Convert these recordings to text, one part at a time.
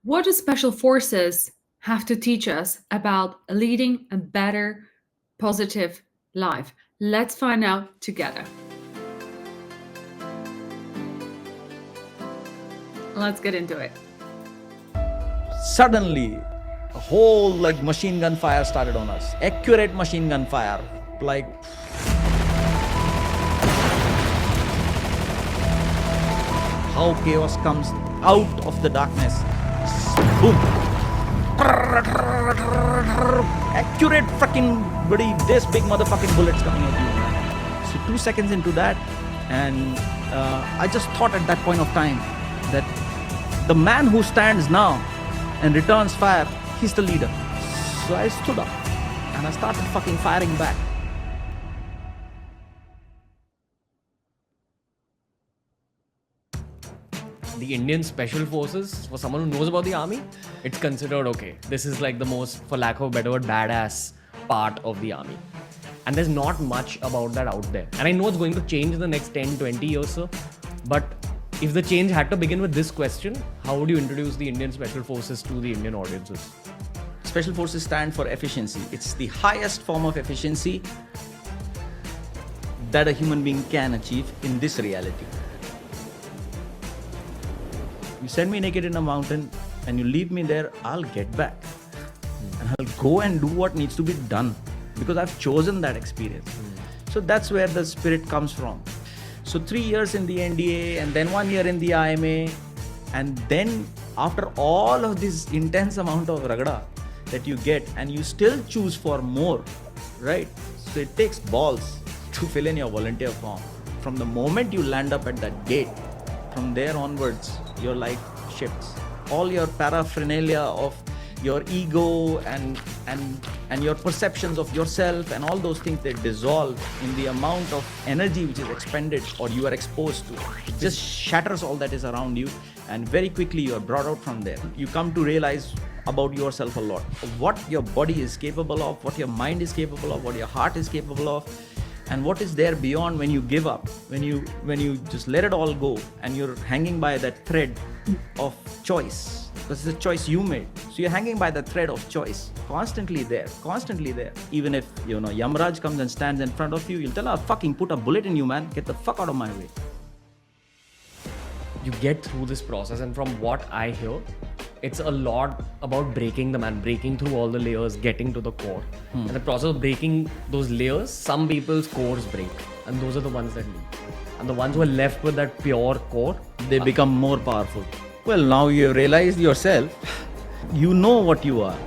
What do special forces have to teach us about leading a better, positive life? Let's find out together. Let's get into it. Suddenly a whole like machine gun fire started on us, accurate machine gun fire, like how chaos comes out of the darkness. Boom, accurate fucking bloody this big motherfucking bullets coming at you, man. So 2 seconds into that, and I just thought at that point of time that the man who stands now and returns fire, he's the leader. So I stood up and I started fucking firing back. The Indian Special Forces, for someone who knows about the army, it's considered okay. This is like the most, for lack of a better word, badass part of the army. And there's not much about that out there. And I know it's going to change in the next 10, 20 years, sir. But if the change had to begin with this question, how would you introduce the Indian Special Forces to the Indian audiences? Special forces stand for efficiency. It's the highest form of efficiency that a human being can achieve in this reality. You send me naked in a mountain and you leave me there, I'll get back. And I'll go and do what needs to be done because I've chosen that experience. So that's where the spirit comes from. So 3 years in the NDA and then 1 year in the IMA, and then after all of this intense amount of ragda that you get, and you still choose for more, right? So it takes balls to fill in your volunteer form. From the moment you land up at that gate, from there onwards, your life shifts. All your paraphernalia of your ego and your perceptions of yourself and all those things, they dissolve in the amount of energy which is expended or you are exposed to. It just shatters all that is around you, and very quickly you are brought out from there. You come to realize about yourself a lot, what your body is capable of, what your mind is capable of, what your heart is capable of, and what is there beyond when you give up, when you just let it all go and you're hanging by that thread of choice, because it's a choice you made. So you're hanging by the thread of choice, constantly there. Even if Yamraj comes and stands in front of you, you'll tell, fucking put a bullet in you, man, get the fuck out of my way. You get through this process, and from what I hear, it's a lot about breaking the man, breaking through all the layers, getting to the core. And the process of breaking those layers, some people's cores break, and those are the ones that leave. And the ones who are left with that pure core, They become more powerful. Well, now you realize yourself, you know what you are.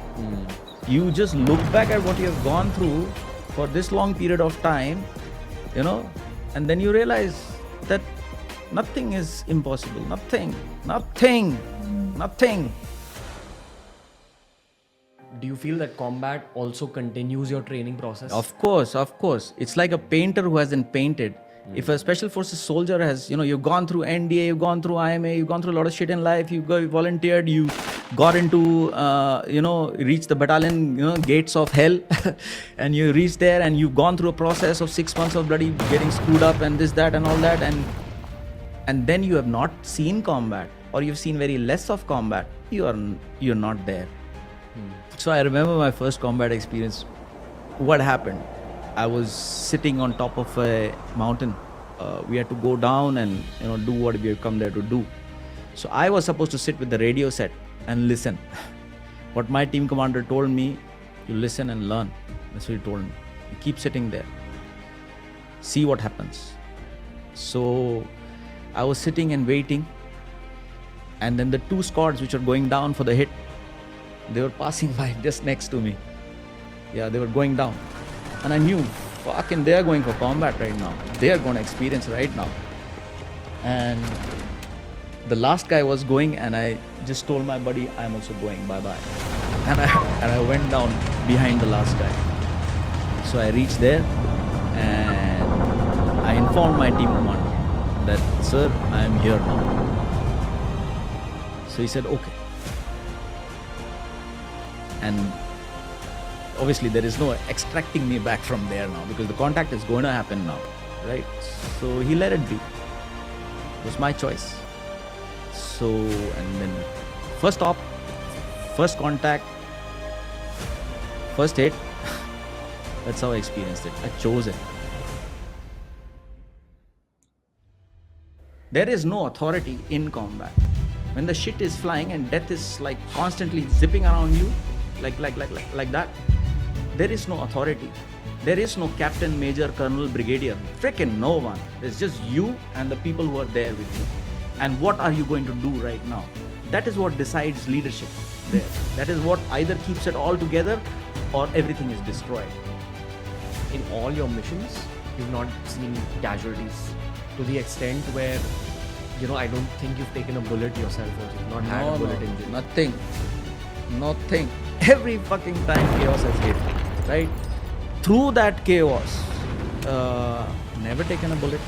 You just look back at what you have gone through for this long period of time, and then you realize that nothing is impossible. Nothing. do you feel that combat also continues your training process? Of course. It's like a painter who hasn't painted. If a special forces soldier has, you've gone through NDA, you've gone through IMA, you've gone through a lot of shit in life, you volunteered, you got into, reached the battalion, gates of hell, and you reached there and you've gone through a process of 6 months of bloody getting screwed up and this, that, and all that, and then you have not seen combat, or you've seen very less of combat, you're not there. So I remember my first combat experience. What happened? I was sitting on top of a mountain. We had to go down and do what we had come there to do. So I was supposed to sit with the radio set and listen. What my team commander told me, you listen and learn. That's what he told me. You keep sitting there. See what happens. So I was sitting and waiting. And then the two squads which were going down for the hit, they were passing by just next to me. Yeah, they were going down. And I knew, fucking, they are going for combat right now. They are going to experience right now. And the last guy was going, and I just told my buddy, I'm also going, bye-bye. And I went down behind the last guy. So I reached there, and I informed my team commander that, sir, I am here now. So he said, okay. And obviously there is no extracting me back from there now, because the contact is going to happen now, right? So he let it be. It was my choice. So, and then first stop, first contact, first hit. That's how I experienced it. I chose it. There is no authority in combat. When the shit is flying and death is like constantly zipping around you, like that, there is no authority. There is no captain, major, colonel, brigadier. Frickin' no one. It's just you and the people who are there with you. And what are you going to do right now? That is what decides leadership there. That is what either keeps it all together or everything is destroyed. In all your missions, you've not seen casualties to the extent where, I don't think you've taken a bullet yourself or you've not had a bullet injury. Nothing. Every fucking time chaos has hit, right? Through that chaos, never taken a bullet.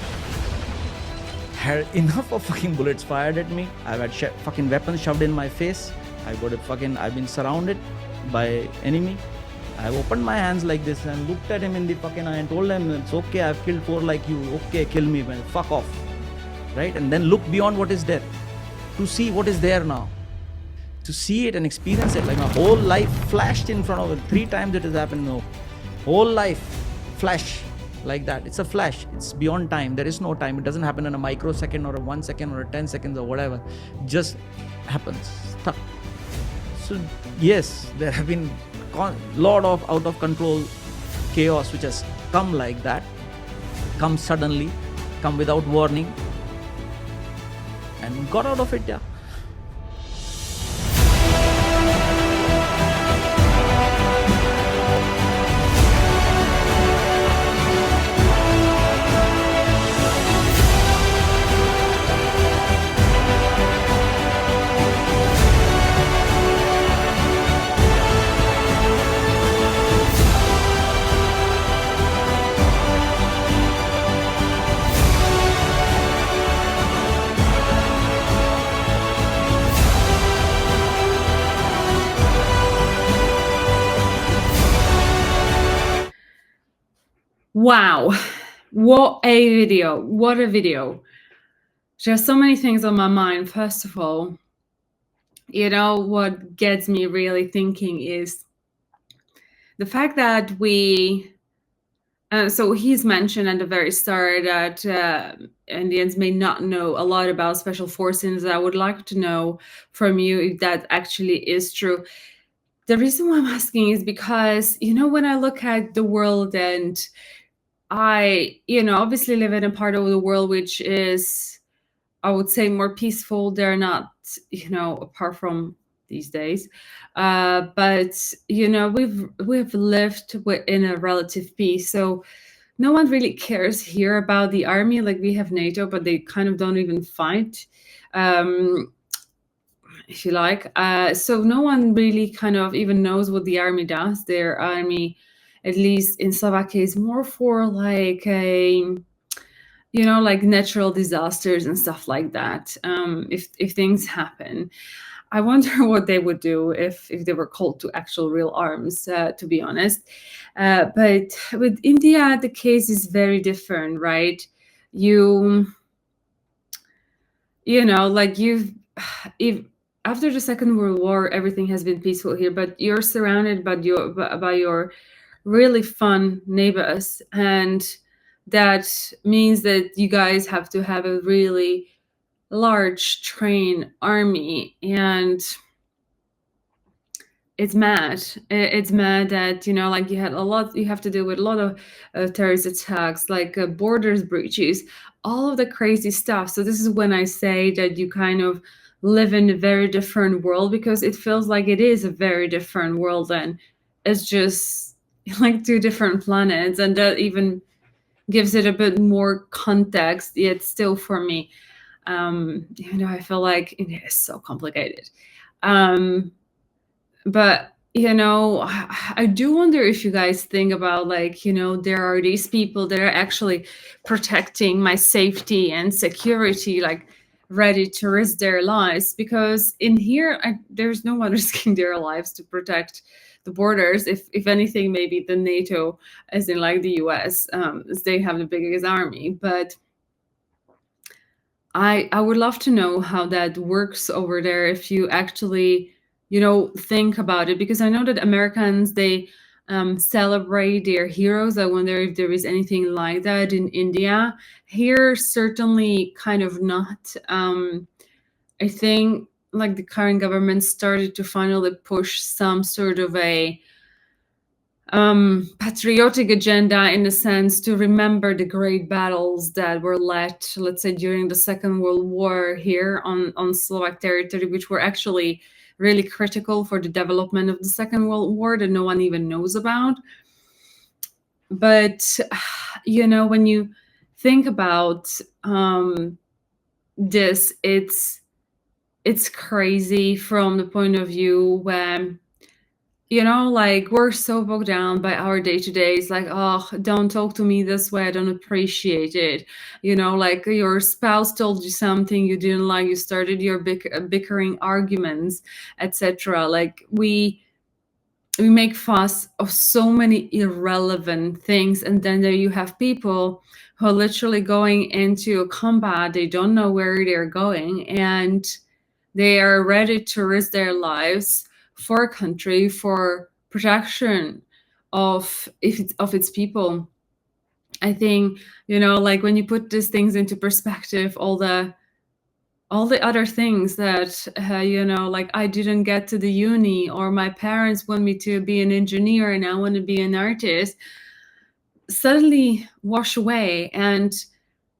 Had enough of fucking bullets fired at me. I've had fucking weapons shoved in my face. I've been surrounded by enemy. I've opened my hands like this and looked at him in the fucking eye and told him, it's okay, I've killed 4 like you. Okay, kill me, man. Fuck off. Right? And then look beyond what is there to see what is there now. To see it and experience it. Like my whole life flashed in front of it. 3 times it has happened. No. Whole life flash like that. It's a flash. It's beyond time. There is no time. It doesn't happen in a microsecond or a 1 second or a 10 seconds or whatever. Just happens. Stuck. So yes, there have been lot of out of control chaos which has come like that, come suddenly, come without warning, and got out of it. Yeah. Wow, what a video. What a video. There's so many things on my mind. First of all, what gets me really thinking is the fact that so he's mentioned at the very start that Indians may not know a lot about special forces. I would like to know from you if that actually is true. The reason why I'm asking is because, when I look at the world, and I, obviously live in a part of the world which is, I would say, more peaceful. They're not, apart from these days, but we've lived in a relative peace. So no one really cares here about the army. Like, we have NATO, but they kind of don't even fight, if you like. So no one really kind of even knows what the army does. Their army, at least in Slovakia, is more for like like natural disasters and stuff like that. If things happen, I wonder what they would do if they were called to actual real arms, to be honest. But with India, the case is very different, right? If after the Second World War, everything has been peaceful here, but you're surrounded by your really fun neighbors, and that means that you guys have to have a really large trained army, and it's mad. It's mad that you have to deal with a lot of terrorist attacks, like borders breaches, all of the crazy stuff. So this is when I say that you kind of live in a very different world, because it feels like it is a very different world, and it's just like 2 different planets, and that even gives it a bit more context. Yet still, for me, I feel like it is so complicated. But I do wonder if you guys think about, there are these people that are actually protecting my safety and security, like ready to risk their lives, because in here there's no one risking their lives to protect the borders. If anything, maybe the NATO, as in like the US, as they have the biggest army. But I would love to know how that works over there, if you actually think about it, because I know that Americans, they celebrate their heroes. I wonder if there is anything like that in India. Here, certainly kind of not. I think like the current government started to finally push some sort of a patriotic agenda, in a sense, to remember the great battles that were led, let's say, during the Second World War here on Slovak territory, which were actually really critical for the development of the Second World War that no one even knows about. But when you think about this, it's crazy from the point of view when like we're so bogged down by our day-to-day. It's like, oh, don't talk to me this way, I don't appreciate it. Like your spouse told you something you didn't like, you started your bickering arguments, etc. Like we make fuss of so many irrelevant things, and then there you have people who are literally going into a combat, they don't know where they're going, and they are ready to risk their lives for a country, for protection of its people. I think, like when you put these things into perspective, all the other things that like I didn't get to the uni, or my parents want me to be an engineer and I want to be an artist, suddenly wash away. And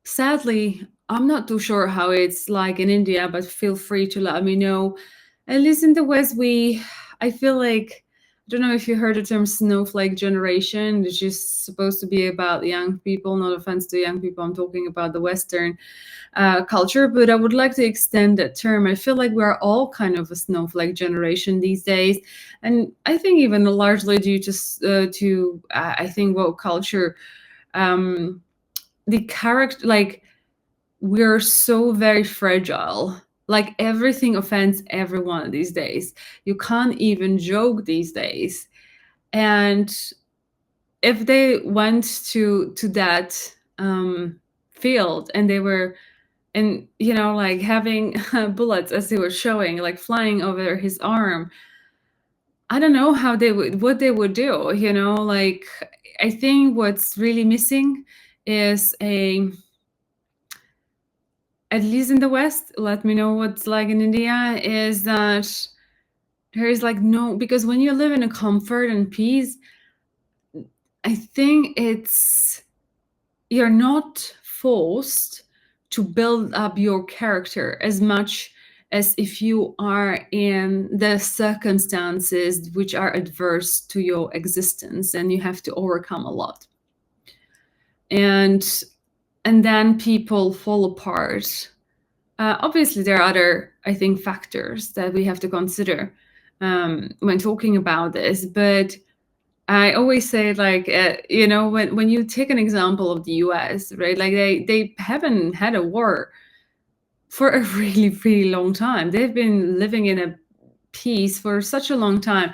sadly, I'm not too sure how it's like in India, but feel free to let me know. At least in the West, I feel like, I don't know if you heard the term snowflake generation, which is supposed to be about young people. Not offense to young people, I'm talking about the Western culture, but I would like to extend that term. I feel like we're all kind of a snowflake generation these days, and I think even largely due to I think woke culture. The character, like, we're so very fragile. Like everything offends everyone these days. You can't even joke these days. And if they went to that field and they were, and like having bullets, as they were showing, like flying over his arm, I don't know what they would do. Like I think what's really missing is at least in the West, let me know what's like in India, is that there is like no, because when you live in a comfort and peace, I think you're not forced to build up your character as much as if you are in the circumstances which are adverse to your existence and you have to overcome a lot. And then people fall apart. Obviously, there are other, I think, factors that we have to consider when talking about this. But I always say, like, when you take an example of the US, right? Like they haven't had a war for a really, really long time. They've been living in a peace for such a long time.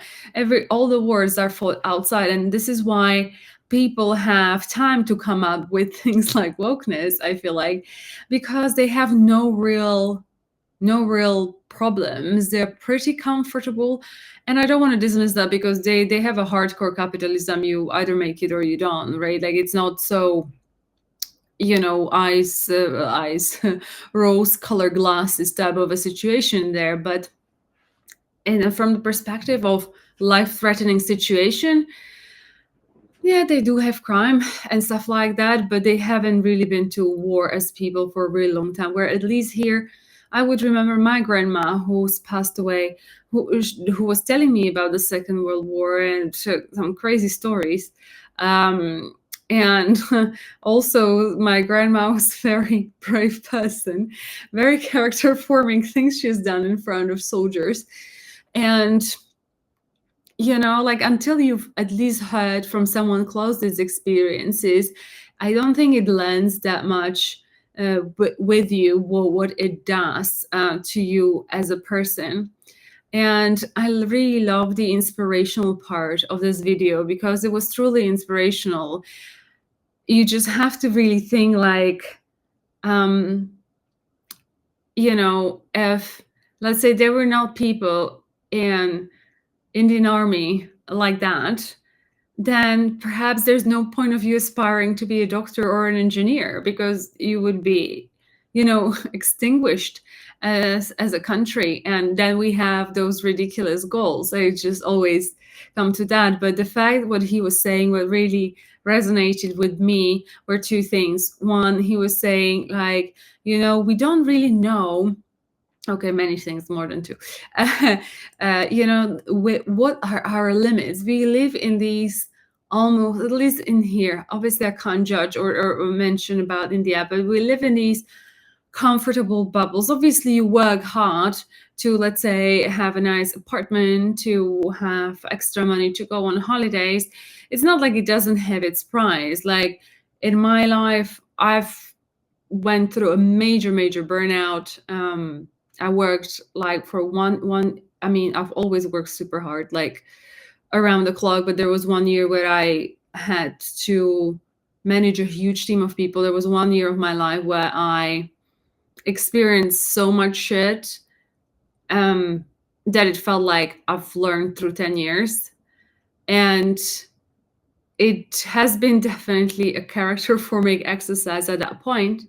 All the wars are fought outside, and this is why people have time to come up with things like wokeness, I feel like, because they have no real problems. They're pretty comfortable, and I don't want to dismiss that, because they have a hardcore capitalism. You either make it or you don't, right? Like it's not so eyes rose colored glasses type of a situation there. But from the perspective of life-threatening situation, yeah, they do have crime and stuff like that, but they haven't really been to war as people for a really long time. Where at least here, I would remember my grandma, who's passed away, who was telling me about the Second World War and some crazy stories. And also, my grandma was a very brave person, very character forming things she's done in front of soldiers. And like until you've at least heard from someone close these experiences, I don't think it lands that much with you what it does to you as a person. And I really love the inspirational part of this video, because it was truly inspirational. You just have to really think like, if let's say there were not people in Indian Army like that, then perhaps there's no point of you aspiring to be a doctor or an engineer, because you would be, extinguished as a country. And then we have those ridiculous goals. I just always come to that. But the fact what he was saying, what really resonated with me, were two things. One, he was saying, like, we don't really know. Okay, many things, more than two. What are our limits? We live in these, almost, at least in here, obviously I can't judge or mention about India, but we live in these comfortable bubbles. Obviously you work hard to, let's say, have a nice apartment, to have extra money to go on holidays. It's not like it doesn't have its price. Like, in my life, I've went through a major burnout. I worked like for one. I mean, I've always worked super hard, like around the clock. But there was one year where I had to manage a huge team of people. There was one year of my life where I experienced so much shit that it felt like I've learned through 10 years. And it has been definitely a character forming exercise at that point.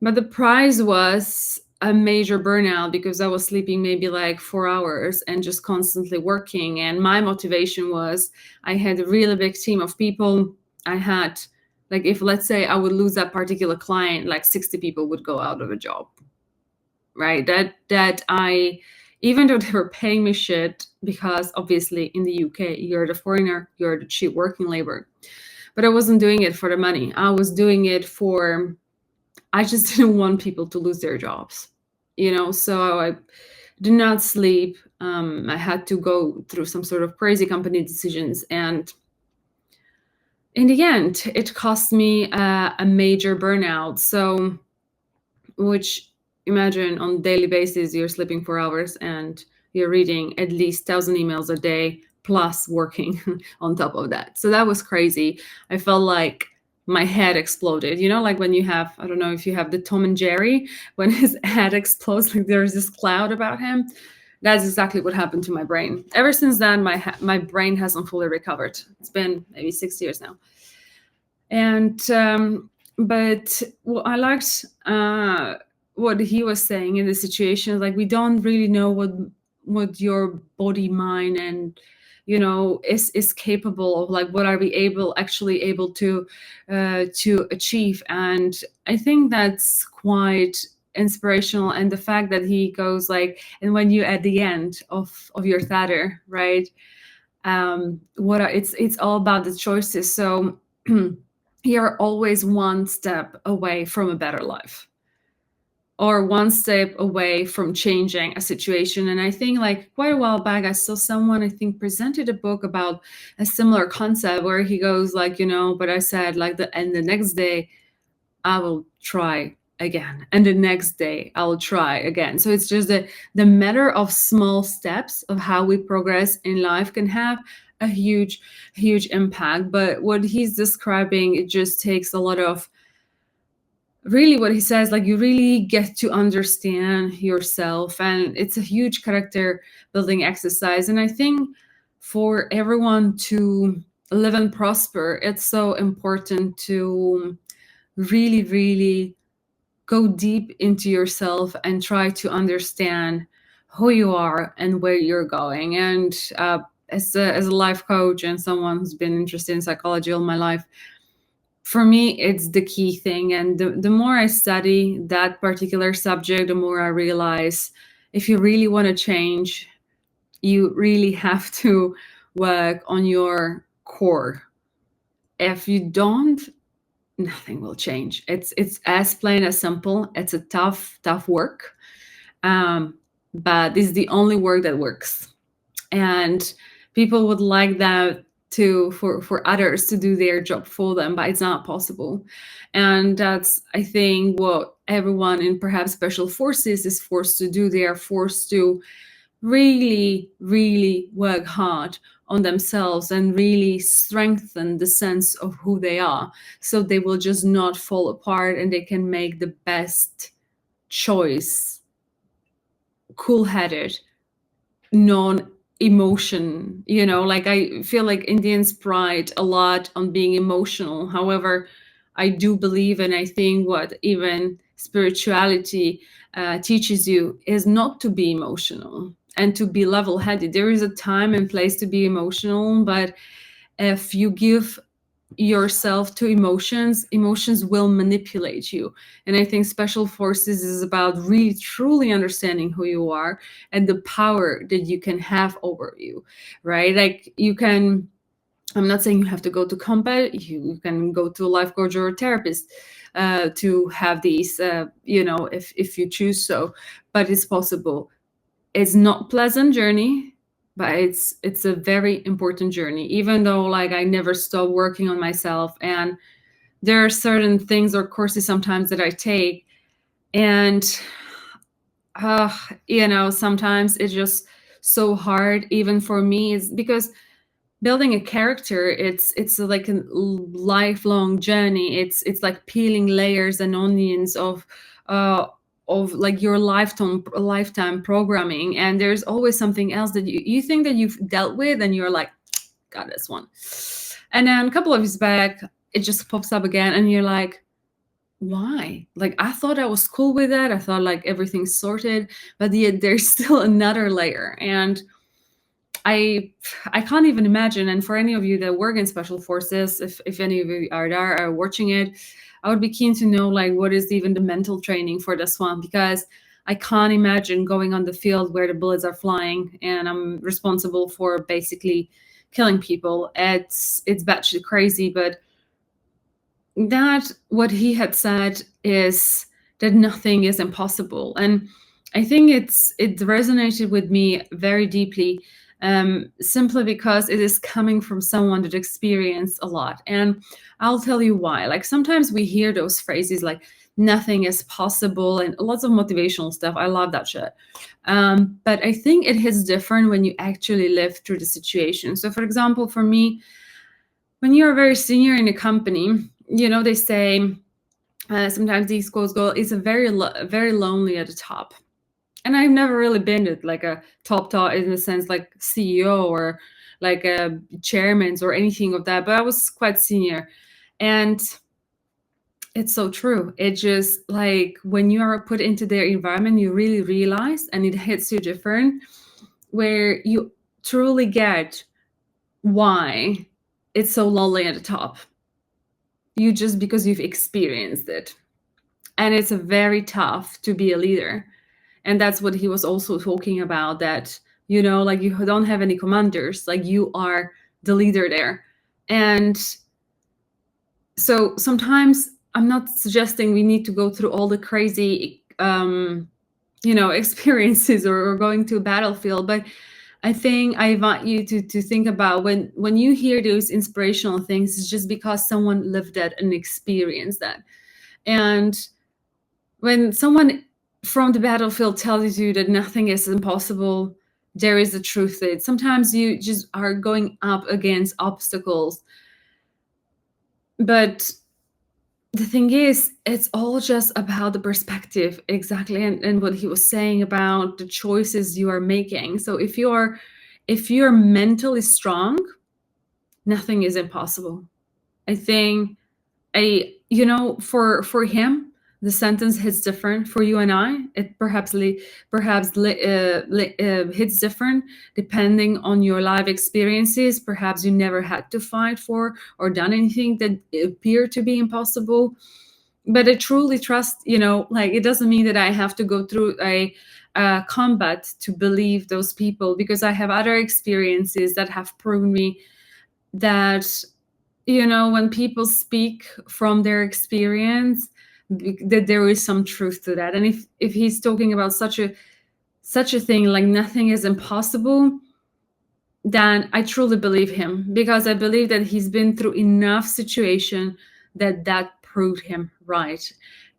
But the prize was a major burnout, because I was sleeping maybe like 4 hours and just constantly working. And my motivation was, I had a really big team of people. I had, like, if let's say I would lose that particular client, like 60 people would go out of a job, right? That I, even though they were paying me shit, because obviously in the UK, you're the foreigner, you're the cheap working labor. But I wasn't doing it for the money. I was doing it for, I just didn't want people to lose their jobs, so I did not sleep. I had to go through some sort of crazy company decisions. And in the end, it cost me a major burnout. So, which, imagine, on a daily basis, you're sleeping 4 hours and you're reading at least 1,000 emails a day, plus working on top of that. So that was crazy. I felt like my head exploded, like when you have, I don't know if you have the Tom and Jerry, when his head explodes, like there's this cloud about him. That's exactly what happened to my brain. Ever since then, my brain hasn't fully recovered. It's been maybe 6 years now. And but I liked what he was saying in the situation. Like, we don't really know what your body, mind, and is capable of. Like, what are we actually able to achieve? And I think that's quite inspirational. And the fact that he goes like, and when you at the end of your tether, right, it's all about the choices. So you're always one step away from a better life, or one step away from changing a situation. And I think, like, quite a while back, I saw someone, I think, presented a book about a similar concept, where he goes like, but I said, like, and the next day I will try again, and the next day I will try again. So it's just the matter of small steps of how we progress in life can have a huge impact. But what he's describing, it just takes a lot of, really, what he says, like, you really get to understand yourself, and it's a huge character building exercise. And I think for everyone to live and prosper, it's so important to really go deep into yourself and try to understand who you are and where you're going. And as a life coach and someone who's been interested in psychology all my life, for me, it's the key thing. And the more I study that particular subject, the more I realize, if you really want to change, you really have to work on your core. If you don't, nothing will change. It's as plain as simple. It's a tough work, but it's the only work that works. And people would like that for others to do their job for them, but it's not possible. And that's, I think, what everyone in perhaps special forces is forced to do. They are forced to really work hard on themselves and really strengthen the sense of who they are, so they will just not fall apart, and they can make the best choice, cool-headed, non-emotion, like I feel like Indians pride a lot on being emotional. However, I do believe, and I think what even spirituality teaches you is not to be emotional and to be level-headed. There is a time and place to be emotional, but if you give yourself to emotions, emotions will manipulate you. And I think special forces is about really truly understanding who you are and the power that you can have over you, right? Like you can, I'm not saying you have to go to combat, you can go to a life coach or a therapist to have these, if you choose so, but it's possible. It's not pleasant journey, but it's a very important journey, even though like I never stop working on myself. And there are certain things or courses sometimes that I take, and sometimes it's just so hard even for me, is because building a character, it's like a lifelong journey. It's like peeling layers and onions uh of like your lifetime programming, and there's always something else that you think that you've dealt with, and you're like, got this one, and then a couple of years back it just pops up again, and you're like, why? Like I thought I was cool with that, I thought like everything's sorted, but yet there's still another layer. And I can't even imagine. And for any of you that work in special forces, if any of you are there are watching it, I would be keen to know like what is even the mental training for this one, because I can't imagine going on the field where the bullets are flying and I'm responsible for basically killing people. It's batshit crazy, but that what he had said is that nothing is impossible. And I think it resonated with me very deeply, simply because it is coming from someone that experienced a lot. And I'll tell you why. Like sometimes we hear those phrases like nothing is possible and lots of motivational stuff. I love that shit. But I think it hits different when you actually live through the situation. So for example, for me, when you're very senior in a company, they say sometimes these quotes go, it's a very lonely at the top. And I've never really been at like a top in the sense like CEO or like a chairman's or anything of that, but I was quite senior. And it's so true. It just like when you are put into their environment, you really realize, and it hits you different, where you truly get why it's so lonely at the top. You just because you've experienced it. And it's a very tough to be a leader. And that's what he was also talking about, that like you don't have any commanders, like you are the leader there. And so sometimes I'm not suggesting we need to go through all the crazy experiences or going to a battlefield, but I think I want you to think about when you hear those inspirational things, it's just because someone lived that and experienced that. And when someone from the battlefield tells you that nothing is impossible, there is a truth to it. Sometimes you just are going up against obstacles. But the thing is, it's all just about the perspective, exactly, and what he was saying about the choices you are making. So if you're mentally strong, nothing is impossible. I think for him, the sentence hits different. For you and I, it hits different depending on your life experiences. Perhaps you never had to fight for or done anything that appeared to be impossible. But I truly trust, like it doesn't mean that I have to go through a combat to believe those people, because I have other experiences that have proven me that when people speak from their experience, that there is some truth to that. And if he's talking about such a thing like nothing is impossible, then I truly believe him, because I believe that he's been through enough situation that proved him right.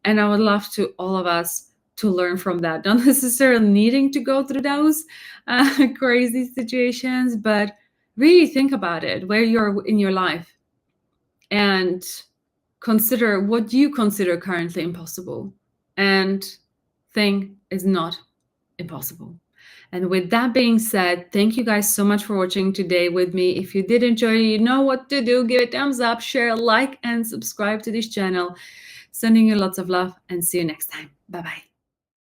And I would love to all of us to learn from that, not necessarily needing to go through those crazy situations, but really think about it, where you're in your life, and consider what you consider currently impossible, and thing is not impossible. And with that being said, thank you guys so much for watching today with me. If you did enjoy, you know what to do. Give it a thumbs up, share, like, and subscribe to this channel. Sending you lots of love and see you next time. Bye-bye.